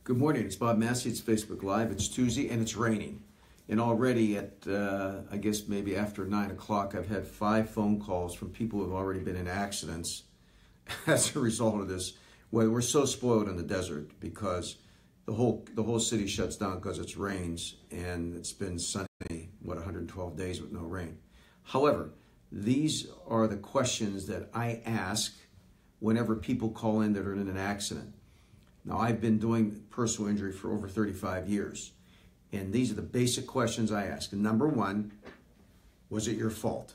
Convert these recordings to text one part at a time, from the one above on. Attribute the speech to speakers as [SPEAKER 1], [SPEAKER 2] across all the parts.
[SPEAKER 1] Good morning, it's Bob Massey, it's Facebook Live, it's Tuesday and it's raining. And already at, I guess maybe after 9 o'clock, I've had 5 phone calls from people who have already been in accidents as a result of this. Well, we're so spoiled in the desert because the whole city shuts down because it rains, and it's been sunny, 112 days with no rain. However, these are the questions that I ask whenever people call in that are in an accident. Now, I've been doing personal injury for over 35 years, and these are the basic questions I ask. And number one, was it your fault?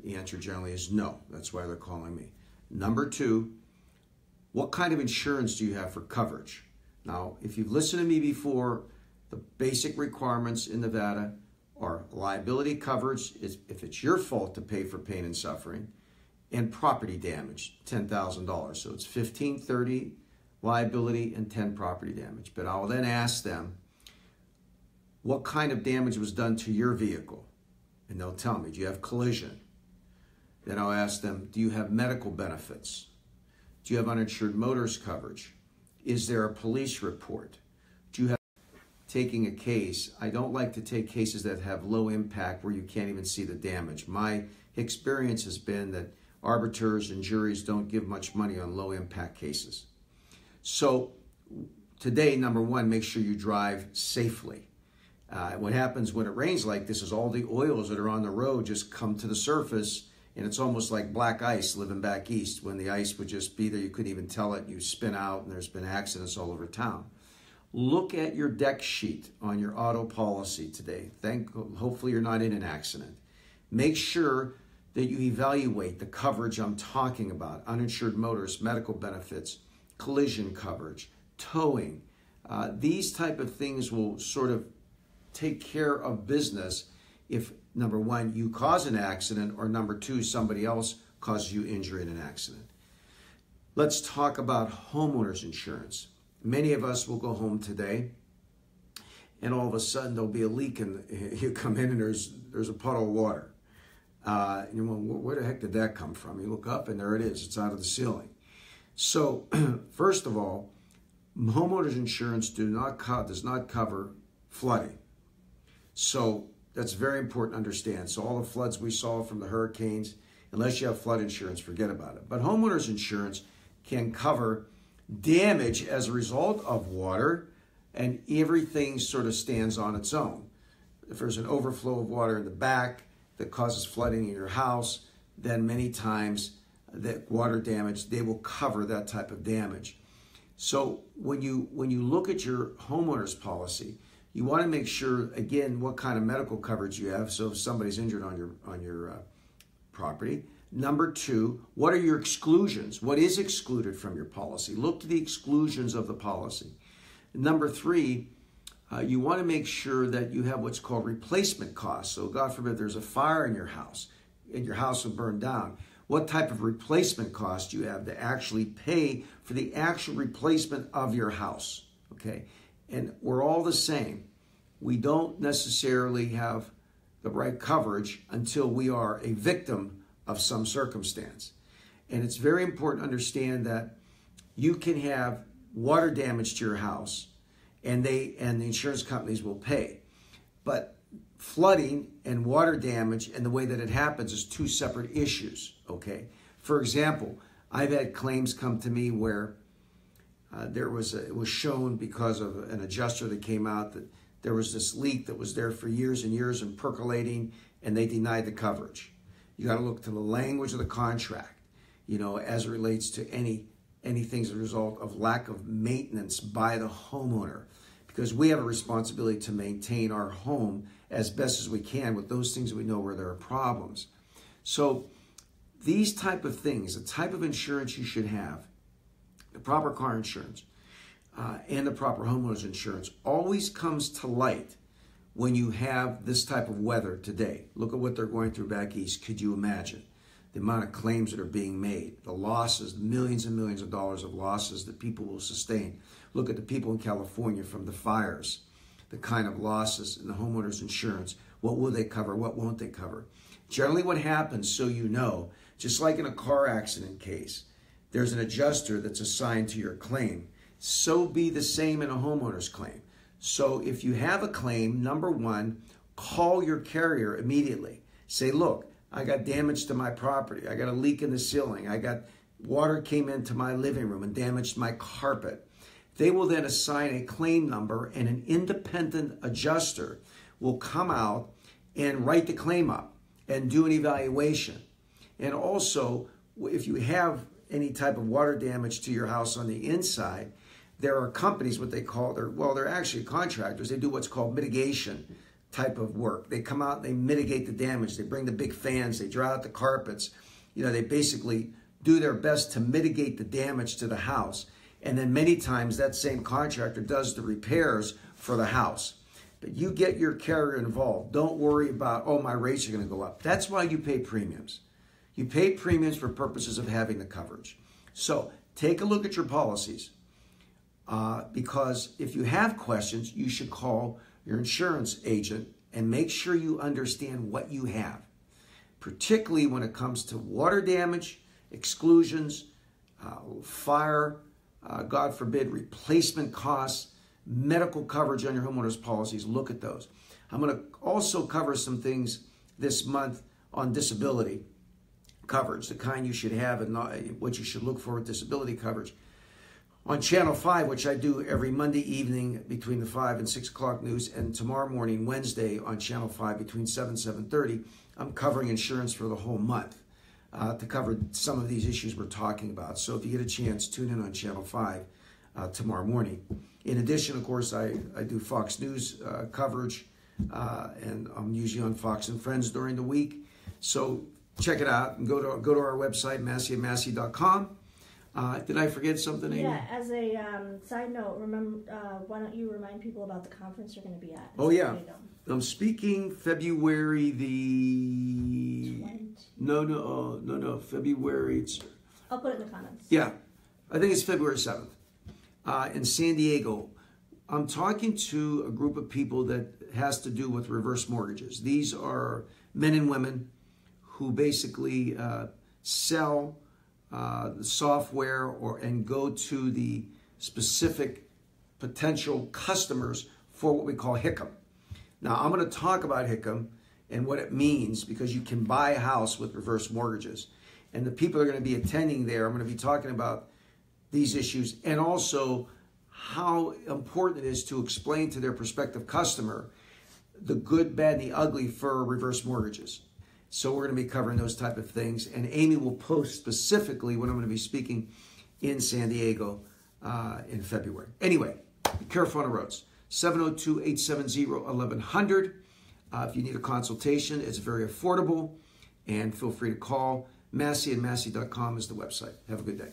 [SPEAKER 1] The answer generally is no. That's why they're calling me. Number two, what kind of insurance do you have for coverage? Now, if you've listened to me before, the basic requirements in Nevada are liability coverage, if it's your fault to pay for pain and suffering, and property damage, $10,000. So it's 15, 30 liability and 10 property damage. But I'll then ask them, what kind of damage was done to your vehicle? And they'll tell me, do you have collision? Then I'll ask them, do you have medical benefits? Do you have uninsured motorist coverage? Is there a police report? Do you have taking a case? I don't like to take cases that have low impact where you can't even see the damage. My experience has been that arbiters and juries don't give much money on low impact cases. So today, number one, make sure you drive safely. What happens when it rains like this is all the oils that are on the road just come to the surface, and it's almost like black ice living back east. When the ice would just be there, you couldn't even tell it. You spin out, and there's been accidents all over town. Look at your deck sheet on your auto policy today. Hopefully you're not in an accident. Make sure that you evaluate the coverage I'm talking about: uninsured motorists, medical benefits, collision coverage, towing. These type of things will sort of take care of business if, number one, you cause an accident, or number two, somebody else causes you injury in an accident. Let's talk about homeowners insurance. Many of us will go home today, and all of a sudden there'll be a leak, and you come in and there's a puddle of water. And you wonder, where the heck did that come from? You look up and there it is. It's out of the ceiling. So, first of all, homeowners insurance does not cover flooding. So that's very important to understand. So all the floods we saw from the hurricanes, unless you have flood insurance, forget about it. But homeowners insurance can cover damage as a result of water, and everything sort of stands on its own. If there's an overflow of water in the back that causes flooding in your house, then many times that water damage, they will cover that type of damage. So when you look at your homeowner's policy, you want to make sure, again, what kind of medical coverage you have. So if somebody's injured on your property. Number two, what are your exclusions? What is excluded from your policy? Look to the exclusions of the policy. Number three, you want to make sure that you have what's called replacement costs. So God forbid there's a fire in your house and your house will burn down. What type of replacement cost you have to actually pay for the actual replacement of your house, okay? And we're all the same. We don't necessarily have the right coverage until we are a victim of some circumstance. And it's very important to understand that you can have water damage to your house, and the insurance companies will pay. But flooding and water damage and the way that it happens is two separate issues, okay? For example, I've had claims come to me where it was shown because of an adjuster that came out that there was this leak that was there for years and years and percolating, and they denied the coverage. You got to look to the language of the contract, as it relates to anything as a result of lack of maintenance by the homeowner, because we have a responsibility to maintain our home as best as we can with those things that we know where there are problems. So these type of things, the type of insurance you should have, the proper car insurance and the proper homeowners insurance, always comes to light when you have this type of weather today. Look at what they're going through back east. Could you imagine the amount of claims that are being made, the losses, millions and millions of dollars of losses that people will sustain? Look at the people in California from the fires, the kind of losses in the homeowners insurance. What will they cover? What won't they cover? Generally what happens, so you know, just like in a car accident case, there's an adjuster that's assigned to your claim. So be the same in a homeowner's claim. So if you have a claim, number one, call your carrier immediately. Say, look, I got damage to my property. I got a leak in the ceiling. I got water came into my living room and damaged my carpet. They will then assign a claim number, and an independent adjuster will come out and write the claim up and do an evaluation. And also, if you have any type of water damage to your house on the inside, there are companies, what they call, they're actually contractors. They do what's called mitigation type of work. They come out and they mitigate the damage. They bring the big fans, they dry out the carpets. You know, they basically do their best to mitigate the damage to the house. And then many times that same contractor does the repairs for the house. But you get your carrier involved. Don't worry about, oh, my rates are going to go up. That's why you pay premiums. You pay premiums for purposes of having the coverage. So take a look at your policies. Because if you have questions, you should call your insurance agent and make sure you understand what you have, particularly when it comes to water damage, exclusions, fire, God forbid, replacement costs, medical coverage on your homeowner's policies. Look at those. I'm going to also cover some things this month on disability coverage, the kind you should have and what you should look for with disability coverage. On Channel 5, which I do every Monday evening between the 5 and 6 o'clock news, and tomorrow morning, Wednesday, on Channel 5 between 7 and 7:30, I'm covering insurance for the whole month to cover some of these issues we're talking about. So if you get a chance, tune in on Channel 5 tomorrow morning. In addition, of course, I do Fox News coverage, and I'm usually on Fox and Friends during the week. So check it out and go to our website, masseyandmassey.com. Did I forget something, Amy?
[SPEAKER 2] Yeah, as a side note, remember, why don't you remind people about the conference you're going to be at?
[SPEAKER 1] Oh, yeah. I'm speaking February the...
[SPEAKER 2] 20.
[SPEAKER 1] No, February...
[SPEAKER 2] I'll put it in the comments.
[SPEAKER 1] Yeah, I think it's February 7th in San Diego. I'm talking to a group of people that has to do with reverse mortgages. These are men and women who basically sell the software and go to the specific potential customers for what we call HICM. Now, I'm going to talk about HICM and what it means, because you can buy a house with reverse mortgages. And the people that are going to be attending there, I'm going to be talking about these issues and also how important it is to explain to their prospective customer the good, bad, and the ugly for reverse mortgages. So we're going to be covering those type of things. And Amy will post specifically when I'm going to be speaking in San Diego in February. Anyway, be careful on the roads. 702-870-1100. If you need a consultation, it's very affordable. And feel free to call. masseyandmassey.com is the website. Have a good day.